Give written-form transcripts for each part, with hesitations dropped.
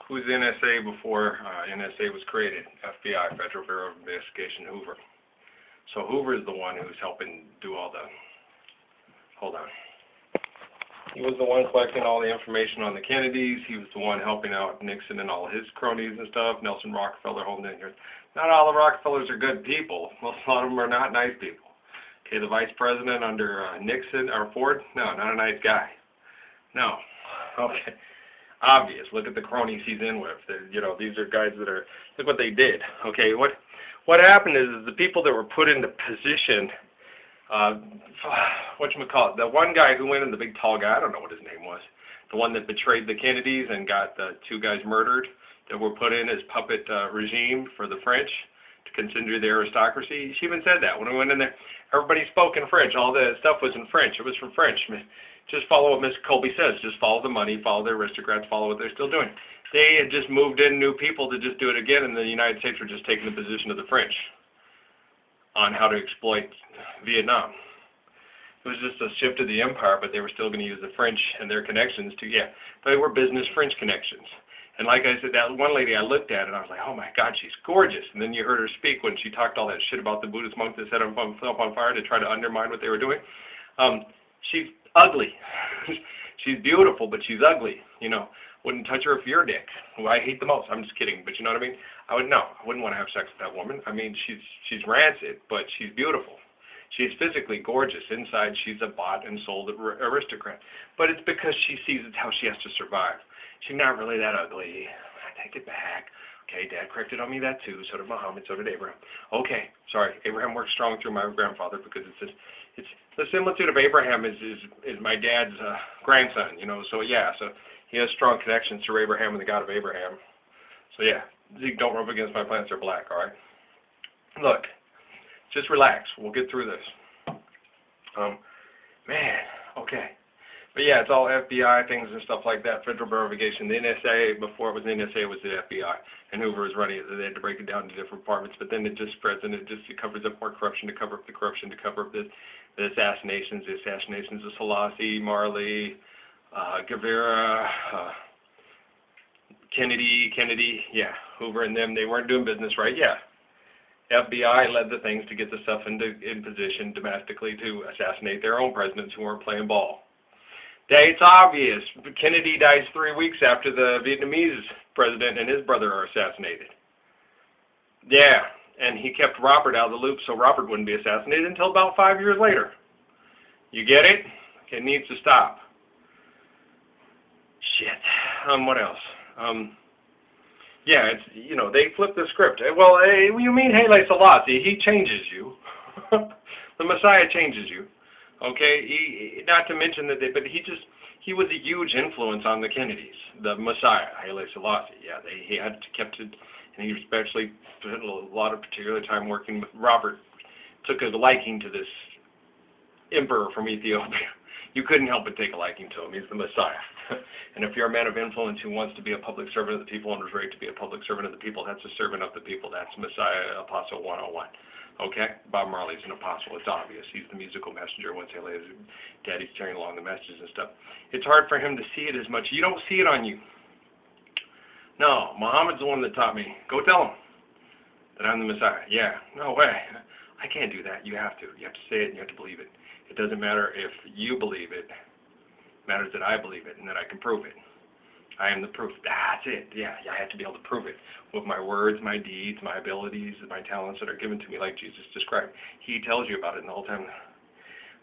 Who's the NSA before NSA was created? FBI, Federal Bureau of Investigation, Hoover. So Hoover is the one who's helping do all the, hold on. He was the one collecting all the information on the Kennedys. He was the one helping out Nixon and all his cronies and stuff. Nelson Rockefeller holding in here. Not all the Rockefellers are good people. Most a lot of them are not nice people. Okay, the vice president under Nixon or Ford? No, not a nice guy. No. Okay. Obvious. Look at the cronies he's in with. You know, these are guys that are. Look what they did. Okay, what happened is the people that were put into position. Whatchamacallit, the one guy who went in, the big tall guy, I don't know what his name was, the one that betrayed the Kennedys and got the two guys murdered that were put in as puppet regime for the French to continue the aristocracy. She even said that when we went in there. Everybody spoke in French. All the stuff was in French. It was from French. Just follow what Miss Colby says. Just follow the money, follow the aristocrats, follow what they're still doing. They had just moved in new people to just do it again, and the United States were just taking the position of the French on how to exploit Vietnam. It was just a shift of the empire, but they were still going to use the French and their connections to, they were business French connections. And like I said, that one lady I looked at, and I was like, oh my God, she's gorgeous. And then you heard her speak when she talked all that shit about the Buddhist monk that set himself on fire to try to undermine what they were doing. She's ugly. She's beautiful, but she's ugly. You know, wouldn't touch her if you're a dick, who I hate the most. I'm just kidding, but you know what I mean? I wouldn't want to have sex with that woman. I mean, she's rancid, but she's beautiful. She's physically gorgeous. Inside, she's a bought and sold aristocrat. But it's because she sees it's how she has to survive. She's not really that ugly. I take it back. Okay, Dad corrected on me that too. So did Muhammad. So did Abraham. Okay, sorry. Abraham worked strong through my grandfather because it's the similitude of Abraham is my dad's grandson. You know, so yeah, so he has strong connections to Abraham and the God of Abraham. So yeah, Zeke, don't rub against my plants. They're black. All right. Look, just relax. We'll get through this. Man, okay. But yeah, it's all FBI things and stuff like that, Federal Bureau of Investigation. The NSA, before it was the NSA, it was the FBI. And Hoover was running it. They had to break it down into different departments. But then it just spreads and it covers up more corruption to cover up the corruption, to cover up the assassinations of Selassie, Marley, Guevara, Kennedy, yeah, Hoover and them. They weren't doing business right, yeah. FBI led the things to get the stuff in position domestically to assassinate their own presidents who weren't playing ball. It's obvious. Kennedy dies 3 weeks after the Vietnamese president and his brother are assassinated. Yeah, and he kept Robert out of the loop so Robert wouldn't be assassinated until about 5 years later. You get it? It needs to stop. Shit. What else? Yeah, it's, you know, they flip the script. Well, you mean Haile Selassie? He changes you. The Messiah changes you. Okay, not to mention that, but he was a huge influence on the Kennedys. The Messiah, Haile Selassie. Yeah, he had kept it, and he especially spent a lot of particular time working with Robert. Took a liking to this emperor from Ethiopia. You couldn't help but take a liking to him. He's the Messiah. And if you're a man of influence who wants to be a public servant of the people and was raised to be a public servant of the people, that's a servant of the people. That's Messiah Apostle 101. Okay? Bob Marley's an apostle. It's obvious. He's the musical messenger once his daddy's carrying along the messages and stuff. It's hard for him to see it as much. You don't see it on you. No, Muhammad's the one that taught me. Go tell him that I'm the Messiah. Yeah, no way. I can't do that. You have to. You have to say it and you have to believe it. It doesn't matter if you believe it. It matters that I believe it and that I can prove it. I am the proof. That's it. Yeah, I have to be able to prove it with my words, my deeds, my abilities, my talents that are given to me like Jesus described. He tells you about it in the whole time.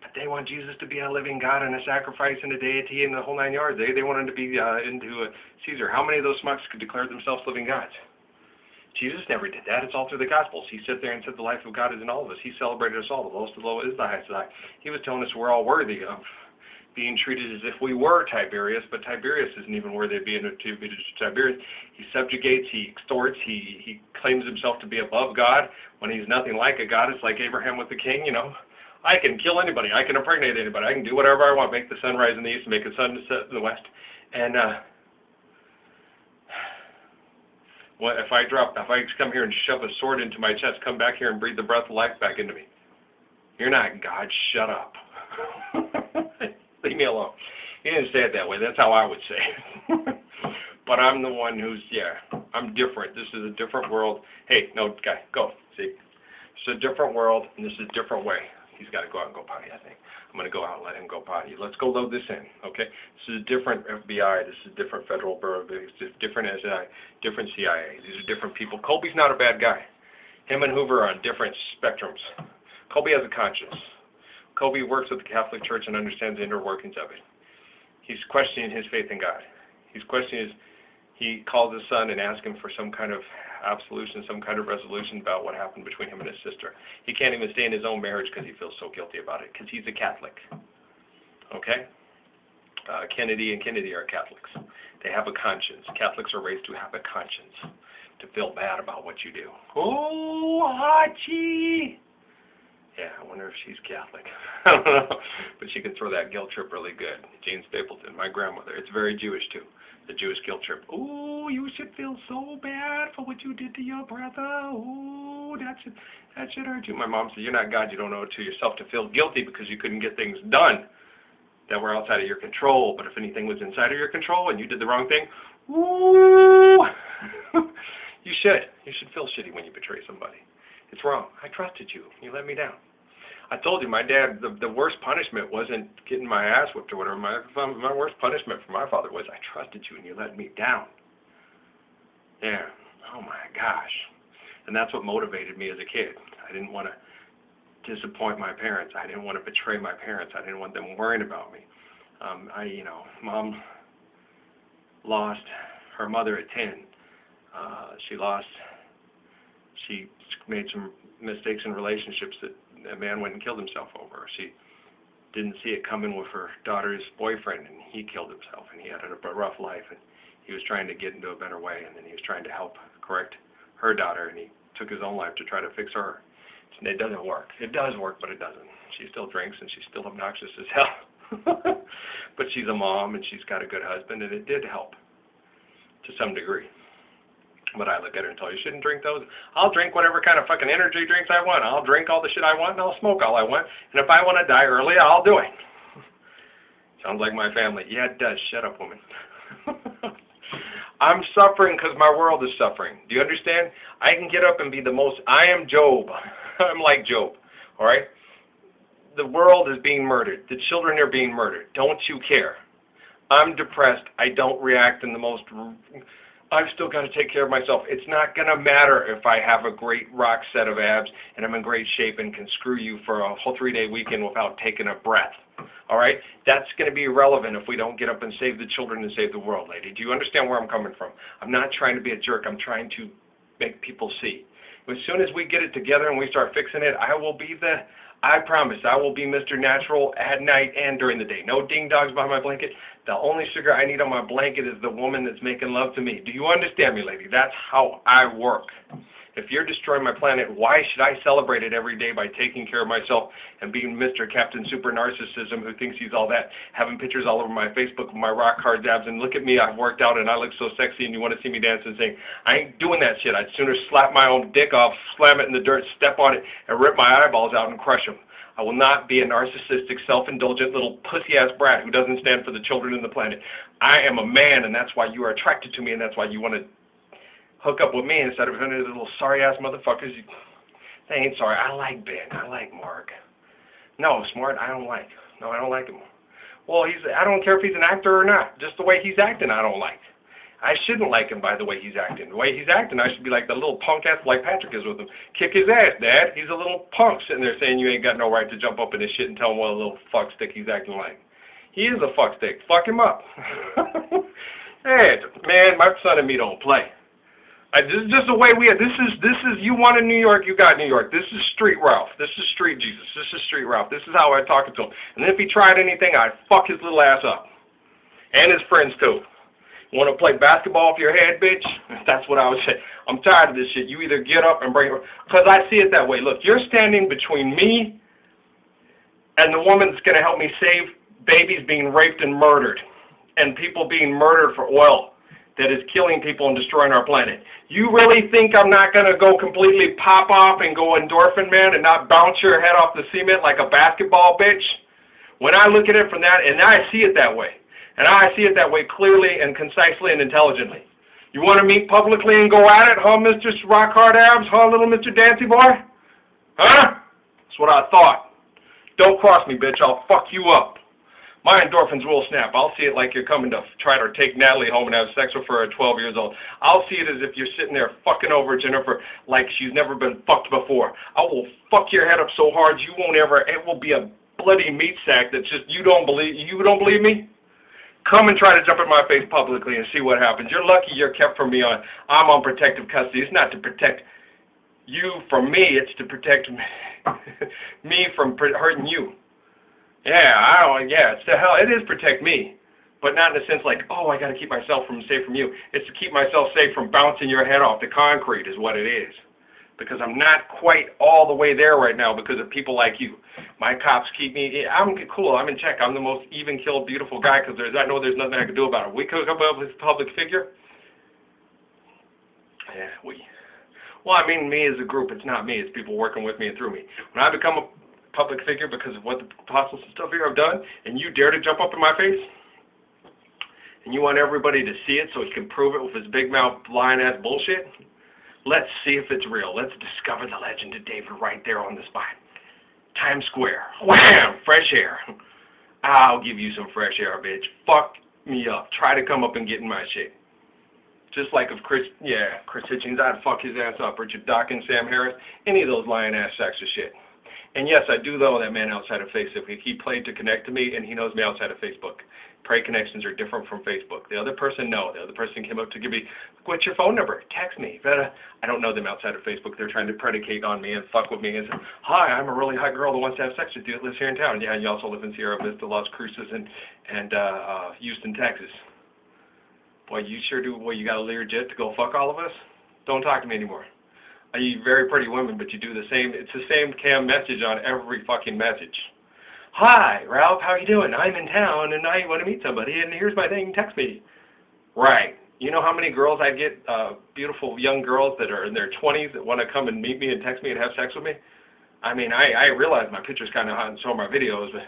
But they want Jesus to be a living God and a sacrifice and a deity and the whole 9 yards. They want him to be into Caesar. How many of those schmucks could declare themselves living gods? Jesus never did that. It's all through the Gospels. He sat there and said the life of God is in all of us. He celebrated us all. The lowest of the low is the highest of the high. He was telling us we're all worthy of being treated as if we were Tiberius, but Tiberius isn't even worthy of being attributed to Tiberius. He subjugates, he extorts, he claims himself to be above God when he's nothing like a God. It's like Abraham with the king, you know. I can kill anybody. I can impregnate anybody. I can do whatever I want, make the sun rise in the east and make the sun set in the west. And if I come here and shove a sword into my chest, come back here and breathe the breath of life back into me. You're not God. Shut up. Leave me alone. He didn't say it that way. That's how I would say it. But I'm the one who's, yeah, I'm different. This is a different world. Hey, no, guy, go. See? It's a different world, and this is a different way. He's got to go out and go potty, I think. I'm going to go out and let him go potty. Let's go load this in, okay? This is a different FBI. This is a different Federal Bureau of Investigation, different SI, different CIA. These are different people. Colby's not a bad guy. Him and Hoover are on different spectrums. Colby has a conscience. Colby works with the Catholic Church and understands the inner workings of it. He's questioning his faith in God. He's questioning he calls his son and asks him for some kind of absolution, some kind of resolution about what happened between him and his sister. He can't even stay in his own marriage because he feels so guilty about it, because he's a Catholic. Okay? Kennedy and Kennedy are Catholics. They have a conscience. Catholics are raised to have a conscience, to feel bad about what you do. Oh, Hachi! Yeah, I wonder if she's Catholic. I don't know. But she can throw that guilt trip really good. Jane Stapleton, my grandmother. It's very Jewish, too. The Jewish guilt trip. Oh, you should feel so bad for what you did to your brother. Oh, that should hurt you. My mom said, you're not God. You don't owe it to yourself to feel guilty because you couldn't get things done that were outside of your control. But if anything was inside of your control and you did the wrong thing, ooh, you should feel shitty when you betray somebody. It's wrong. I trusted you. You let me down. I told you, my dad, the worst punishment wasn't getting my ass whipped or whatever. My worst punishment for my father was I trusted you and you let me down. Yeah. Oh, my gosh. And that's what motivated me as a kid. I didn't want to disappoint my parents. I didn't want to betray my parents. I didn't want them worrying about me. Mom lost her mother at 10. She made some mistakes in relationships that a man went and killed himself over. She didn't see it coming with her daughter's boyfriend, and he killed himself, and he had a rough life, and he was trying to get into a better way, and then he was trying to help correct her daughter, and he took his own life to try to fix her. And it doesn't work. It does work, but it doesn't. She still drinks, and she's still obnoxious as hell. But she's a mom, and she's got a good husband, and it did help to some degree. But I look at her and tell her, you shouldn't drink those. I'll drink whatever kind of fucking energy drinks I want. I'll drink all the shit I want, and I'll smoke all I want. And if I want to die early, I'll do it. Sounds like my family. Yeah, it does. Shut up, woman. I'm suffering because my world is suffering. Do you understand? I can get up and be the most... I am Job. I'm like Job. All right? The world is being murdered. The children are being murdered. Don't you care? I'm depressed. I don't react in the most... I've still got to take care of myself. It's not going to matter if I have a great rock set of abs and I'm in great shape and can screw you for a whole 3-day weekend without taking a breath. All right? That's going to be irrelevant if we don't get up and save the children and save the world, lady. Do you understand where I'm coming from? I'm not trying to be a jerk. I'm trying to make people see. As soon as we get it together and we start fixing it, I promise, I will be Mr. Natural at night and during the day. No ding-dongs by my blanket. The only sugar I need on my blanket is the woman that's making love to me. Do you understand me, lady? That's how I work. If you're destroying my planet, why should I celebrate it every day by taking care of myself and being Mr. Captain Super Narcissism who thinks he's all that, having pictures all over my Facebook of my rock hard abs, and look at me, I've worked out and I look so sexy and you want to see me dance and sing. I ain't doing that shit. I'd sooner slap my own dick off, slam it in the dirt, step on it, and rip my eyeballs out and crush them. I will not be a narcissistic, self-indulgent little pussy-ass brat who doesn't stand for the children and the planet. I am a man, and that's why you are attracted to me, and that's why you want to hook up with me instead of any of the little sorry-ass motherfuckers. They ain't sorry. I like Ben. I like Mark. No, Smart, I don't like. No, I don't like him. Well, I don't care if he's an actor or not. Just the way he's acting, I don't like. I shouldn't like him by the way he's acting. The way he's acting, I should be like the little punk-ass like Patrick is with him. Kick his ass, Dad. He's a little punk sitting there saying you ain't got no right to jump up in his shit and tell him what a little fuckstick he's acting like. He is a fuckstick. Fuck him up. Hey, man, my son and me don't play. This is just the way we are. This is you want in New York, you got New York. This is Street Ralph. This is Street Jesus. This is Street Ralph. This is how I talk to him. And if he tried anything, I'd fuck his little ass up. And his friends, too. Want to play basketball off your head, bitch? That's what I would say. I'm tired of this shit. You either get up and bring it. Because I see it that way. Look, you're standing between me and the woman that's going to help me save babies being raped and murdered. And people being murdered for oil that is killing people and destroying our planet. You really think I'm not going to go completely pop off and go endorphin man and not bounce your head off the cement like a basketball, bitch? When I look at it from that, and I see it that way. And I see it that way clearly and concisely and intelligently. You want to meet publicly and go at it, huh, Mr. Rock Hard Abs, huh, little Mr. Dancy Boy? Huh? That's what I thought. Don't cross me, bitch. I'll fuck you up. My endorphins will snap. I'll see it like you're coming to try to take Natalie home and have sex with her at 12 years old. I'll see it as if you're sitting there fucking over Jennifer like she's never been fucked before. I will fuck your head up so hard you won't ever, it will be a bloody meat sack that's just, you don't believe me? Come and try to jump in my face publicly and see what happens. You're lucky you're kept from me I'm on protective custody. It's not to protect you from me, it's to protect me from hurting you. Yeah, it's the hell, it is protect me, but not in the sense like, oh, I got to keep myself safe from you. It's to keep myself safe from bouncing your head off the concrete is what it is. Because I'm not quite all the way there right now because of people like you. My cops keep me, I'm cool, I'm in check. I'm the most even-killed, beautiful guy because I know there's nothing I can do about it. We could come up with a public figure. Yeah, well, I mean, me as a group, it's not me. It's people working with me and through me. When I become a public figure because of what the apostles and stuff here have done, and you dare to jump up in my face, and you want everybody to see it so he can prove it with his big mouth, lying-ass bullshit, let's see if it's real. Let's discover the legend of David right there on the spot. Times Square. Wham! Fresh air. I'll give you some fresh air, bitch. Fuck me up. Try to come up and get in my shit. Just like if Chris Hitchens, I'd fuck his ass up. Richard Dawkins, Sam Harris, any of those lying-ass sacks of shit. And yes, I do know that man outside of Facebook. He played to connect to me, and he knows me outside of Facebook. Pray connections are different from Facebook. The other person, no. The other person came up to give me, what's your phone number? Text me. But, I don't know them outside of Facebook. They're trying to predicate on me and fuck with me and say, hi, I'm a really hot girl that wants to have sex with you that lives here in town. Yeah, and you also live in Sierra Vista, Las Cruces, and Houston, Texas. Boy, you sure do. Well, you got a Learjet to go fuck all of us? Don't talk to me anymore. You very pretty women, but you do the same. It's the same cam message on every fucking message. Hi, Ralph, how you doing? I'm in town, and I want to meet somebody, and here's my thing, text me. Right. You know how many girls I get, beautiful young girls that are in their 20s that want to come and meet me and text me and have sex with me? I mean, I realize my picture's kind of hot and so are my videos, but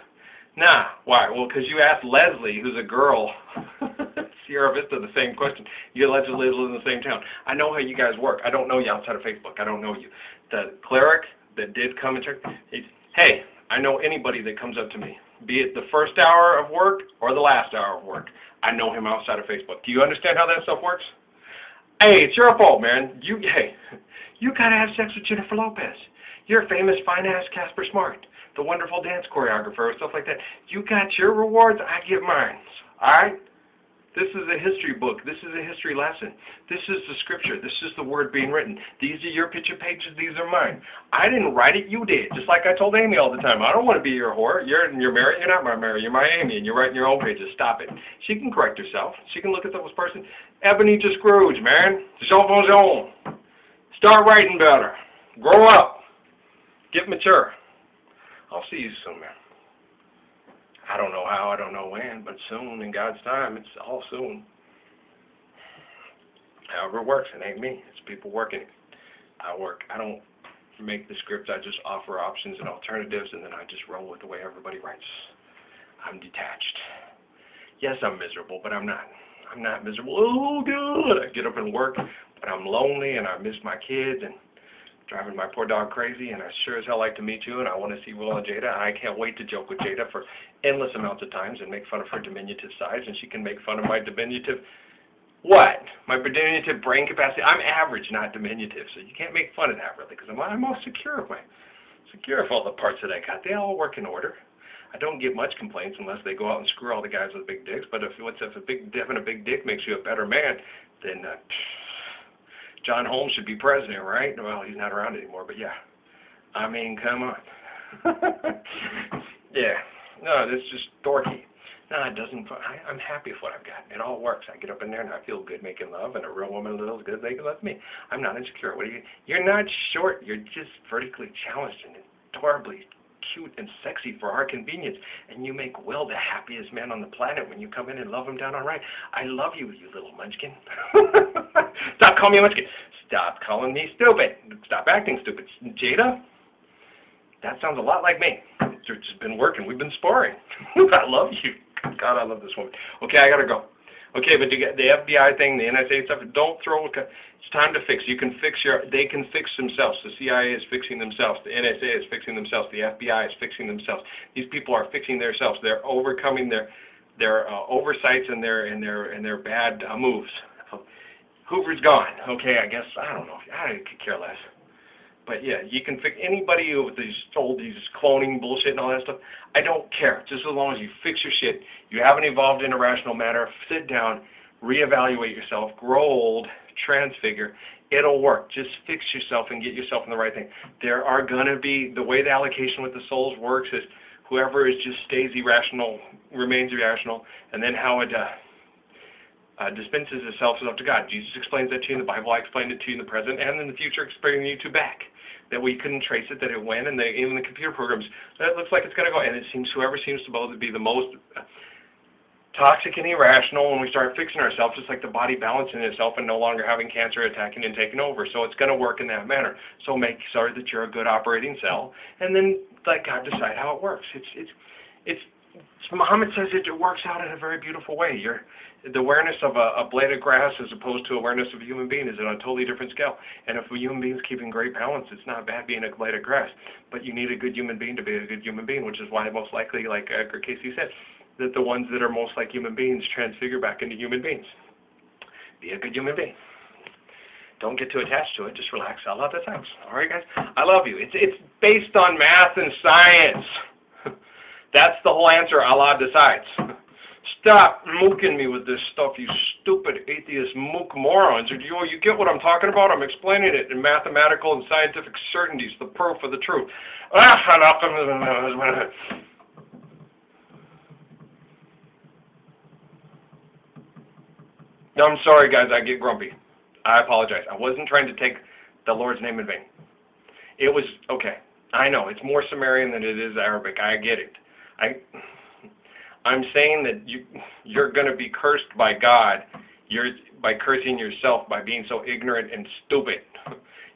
nah. Why? Well, because you asked Leslie, who's a girl, Sierra Vista, the same question. You allegedly live in the same town. I know how you guys work. I don't know you outside of Facebook. I don't know you. The cleric that did come and check, hey, I know anybody that comes up to me, be it the first hour of work or the last hour of work. I know him outside of Facebook. Do you understand how that stuff works? Hey, it's your fault, man. You gotta have sex with Jennifer Lopez. You're a famous, fine-ass Casper Smart, the wonderful dance choreographer, stuff like that. You got your rewards, I get mine. All right? This is a history book. This is a history lesson. This is the scripture. This is the word being written. These are your picture pages. These are mine. I didn't write it. You did. Just like I told Amy all the time. I don't want to be your whore. You're married. You're not my Mary. You're my Amy, and you're writing your own pages. Stop it. She can correct herself. She can look at this person. Ebenezer Scrooge, man. Jean Valjean. Start writing better. Grow up. Get mature. I'll see you soon, man. I don't know how, I don't know when, but soon, in God's time, it's all soon. However it works, it ain't me. It's people working it. I work. I don't make the script. I just offer options and alternatives, and then I just roll with the way everybody writes. I'm detached. Yes, I'm miserable, but I'm not. I'm not miserable. Oh, good. I get up and work, but I'm lonely, and I miss my kids, and driving my poor dog crazy, and I sure as hell like to meet you, and I want to see Will and Jada, and I can't wait to joke with Jada for endless amounts of times and make fun of her diminutive size, and she can make fun of my diminutive, what? My diminutive brain capacity. I'm average, not diminutive, so you can't make fun of that, really, because I'm all secure of all the parts that I got. They all work in order. I don't get much complaints unless they go out and screw all the guys with big dicks, but if having a big dick makes you a better man, then John Holmes should be president, right? Well, he's not around anymore, but yeah. I mean, come on. Yeah. No, this is just dorky. No, it doesn't. I'm happy with what I've got. It all works. I get up in there and I feel good making love, and a real woman feels good. They can love me. I'm not insecure. You're not short. You're just vertically challenged and adorably cute and sexy for our convenience, and you make Will the happiest man on the planet when you come in and love him down on right. I love you, you little munchkin. Stop calling me a munchkin. Stop calling me stupid. Stop acting stupid. Jada, that sounds a lot like me. It's just been working. We've been sparring. I love you. God, I love this woman. Okay, I gotta go. Okay, but you get the FBI thing, the NSA stuff. Don't throw. It's time to fix. You can fix They can fix themselves. The CIA is fixing themselves. The NSA is fixing themselves. The FBI is fixing themselves. These people are fixing themselves. They're overcoming their oversights and their bad moves. Hoover's gone. Okay, I guess I don't know. I could care less. But yeah, you can fix anybody with these cloning bullshit and all that stuff. I don't care. Just as long as you fix your shit, you haven't evolved in a rational manner, sit down, reevaluate yourself, grow old, transfigure. It'll work. Just fix yourself and get yourself in the right thing. There are going to be, the way the allocation with the souls works is whoever just stays irrational, remains irrational, and then how it dispenses itself is up to God. Jesus explains that to you in the Bible. I explained it to you in the present, and in the future explaining you to back. That we couldn't trace it, that it went, and even the computer programs, that looks like it's going to go. And it seems, whoever seems to be the most toxic and irrational when we start fixing ourselves, just like the body balancing itself and no longer having cancer attacking and taking over. So it's going to work in that manner. So make sure that you're a good operating cell, and then let God decide how it works. Muhammad says it works out in a very beautiful way. The awareness of a blade of grass as opposed to awareness of a human being is on a totally different scale. And if a human being is keeping great balance, it's not bad being a blade of grass. But you need a good human being to be a good human being, which is why most likely, like Edgar Casey said, that the ones that are most like human beings transfigure back into human beings. Be a good human being. Don't get too attached to it. Just relax. I love that times. All right, guys? I love you. It's based on math and science. That's the whole answer. Allah decides. Stop mooking me with this stuff, you stupid atheist mook morons. You get what I'm talking about? I'm explaining it in mathematical and scientific certainties, the proof of the truth. I'm sorry, guys. I get grumpy. I apologize. I wasn't trying to take the Lord's name in vain. It was, okay, I know. It's more Sumerian than it is Arabic. I get it. I'm saying that you're going to be cursed by God. By cursing yourself by being so ignorant and stupid.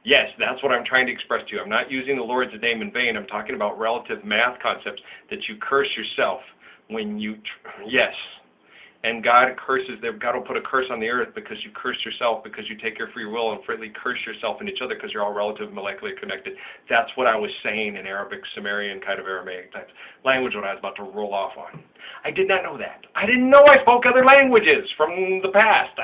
Yes, that's what I'm trying to express to you. I'm not using the Lord's name in vain. I'm talking about relative math concepts that you curse yourself when you, yes. And God curses, God will put a curse on the earth because you curse yourself, because you take your free will and freely curse yourself and each other because you're all relative molecularly connected. That's what I was saying in Arabic, Sumerian, kind of Aramaic type language, what I was about to roll off on. I did not know that. I didn't know I spoke other languages from the past.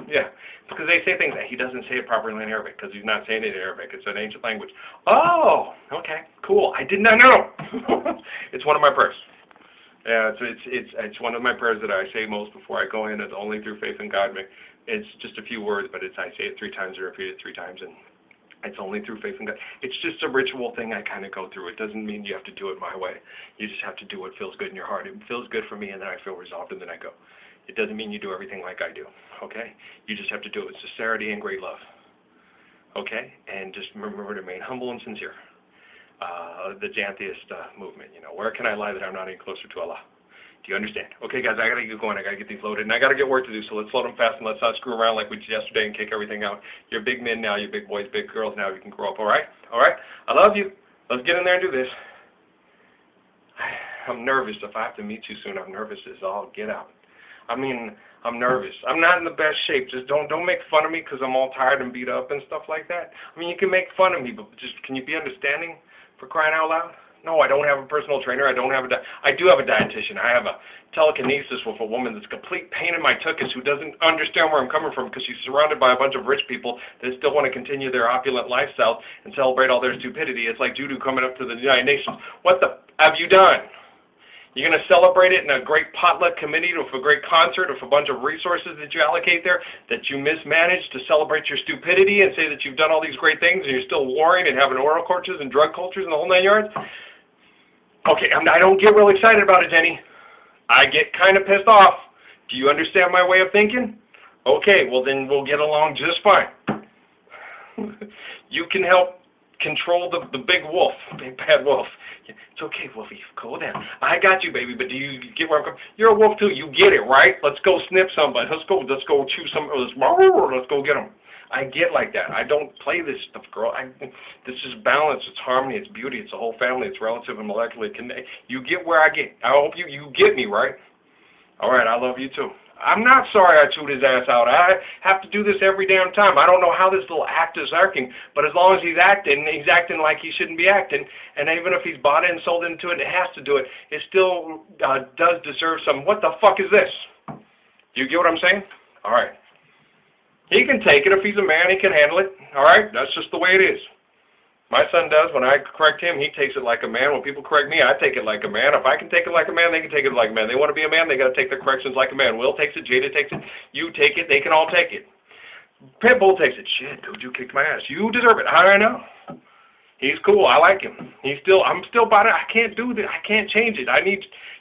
Yeah, because they say things that he doesn't say it properly in Arabic because he's not saying it in Arabic. It's an ancient language. Oh, okay, cool. I did not know. It's one of my prayers. Yeah, it's one of my prayers that I say most before I go in. It's only through faith in God. It's just a few words, but I say it 3 times and repeat it 3 times, and it's only through faith in God. It's just a ritual thing I kind of go through. It doesn't mean you have to do it my way. You just have to do what feels good in your heart. It feels good for me, and then I feel resolved, and then I go. It doesn't mean you do everything like I do, okay? You just have to do it with sincerity and great love, okay? And just remember to remain humble and sincere. The Jantheist movement, where can I lie that I'm not any closer to Allah? Do you understand? Okay, guys, I got to get going. I got to get these loaded, and I got to get work to do, so let's load them fast, and let's not screw around like we did yesterday and kick everything out. You're big men now. You're big boys, big girls now. You can grow up, all right? All right? I love you. Let's get in there and do this. I'm nervous. If I have to meet you soon, I'm nervous as all get out. I mean, I'm nervous. I'm not in the best shape. Just don't make fun of me because I'm all tired and beat up and stuff like that. I mean, you can make fun of me, but just can you be understanding? For crying out loud? No, I don't have a personal trainer. I do have a dietitian. I have a telekinesis with a woman that's a complete pain in my tuchus who doesn't understand where I'm coming from because she's surrounded by a bunch of rich people that still want to continue their opulent lifestyle and celebrate all their stupidity. It's like Judu coming up to the United Nations. What the have you done? You're going to celebrate it in a great potluck committee with a great concert with a bunch of resources that you allocate there that you mismanaged to celebrate your stupidity and say that you've done all these great things and you're still warring and having oral cultures and drug cultures and the whole 9 yards? Okay, I don't get real excited about it, Jenny. I get kind of pissed off. Do you understand my way of thinking? Okay, well then we'll get along just fine. You can help control the big wolf, big bad wolf. It's okay, Wolfie. Cool down. I got you, baby. But do you get where I'm coming? You're a wolf too. You get it, right? Let's go snip somebody. Let's go chew some. Let's go get them. I get like that. I don't play this stuff, girl. This is balance. It's harmony. It's beauty. It's a whole family. It's relative and molecularly connected. You get where I get. I hope you get me, right? All right, I love you too. I'm not sorry I chewed his ass out. I have to do this every damn time. I don't know how this little act is acting, but as long as he's acting like he shouldn't be acting, and even if he's bought in, sold into it, and has to do it, it still does deserve some, what the fuck is this? You get what I'm saying? All right. He can take it. If he's a man, he can handle it. All right? That's just the way it is. My son does. When I correct him, he takes it like a man. When people correct me, I take it like a man. If I can take it like a man, they can take it like a man. They want to be a man, they got to take their corrections like a man. Will takes it, Jada takes it, you take it, they can all take it. Pitbull takes it. Shit, dude, you kicked my ass. You deserve it. I know. He's cool. I like him. I'm still about it. I can't do this. I can't change it.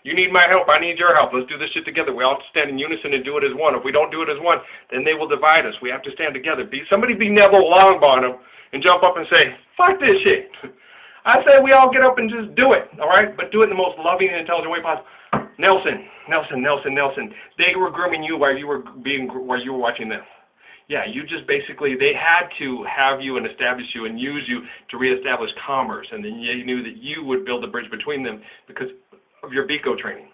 You need my help. I need your help. Let's do this shit together. We all have to stand in unison and do it as one. If we don't do it as one, then they will divide us. We have to stand together. Somebody be Neville Longbottom and jump up and say, fuck this shit. I say we all get up and just do it, all right? But do it in the most loving and intelligent way possible. Nelson. They were grooming you while you were watching them. Yeah, you just basically, they had to have you and establish you and use you to reestablish commerce, and then you knew that you would build a bridge between them because of your BICO training.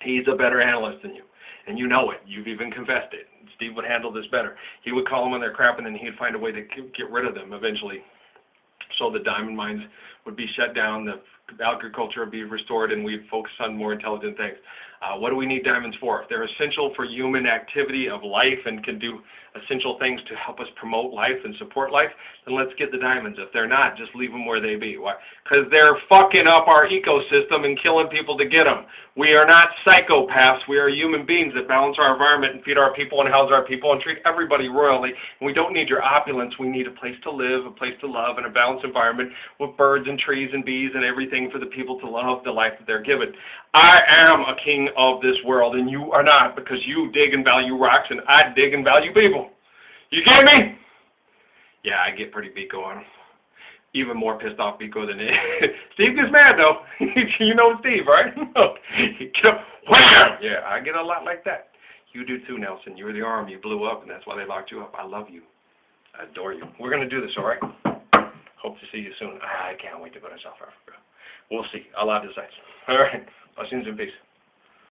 He's a better analyst than you, and you know it. You've even confessed it. Steve would handle this better. He would call them on their crap, and then he'd find a way to get rid of them eventually. So the diamond mines would be shut down, the agriculture would be restored, and we'd focus on more intelligent things. What do we need diamonds for? If they're essential for human activity of life and can do essential things to help us promote life and support life, then let's get the diamonds. If they're not, just leave them where they be. Why? Because they're fucking up our ecosystem and killing people to get them. We are not psychopaths. We are human beings that balance our environment and feed our people and house our people and treat everybody royally. And we don't need your opulence. We need a place to live, a place to love, and a balanced environment with birds and trees and bees and everything for the people to love the life that they're given. I am a king of this world, and you are not, because you dig and value rocks, and I dig and value people. You get me? Yeah, I get pretty Biko on him. Even more pissed off Biko than it. Steve gets mad, though. You know Steve, right? Get up. Wham! Yeah, I get a lot like that. You do too, Nelson. You're the arm. You blew up, and that's why they locked you up. I love you. I adore you. We're going to do this, all right? Hope to see you soon. I can't wait to go to South Africa. We'll see. Allah decides. All right. Blessings and peace.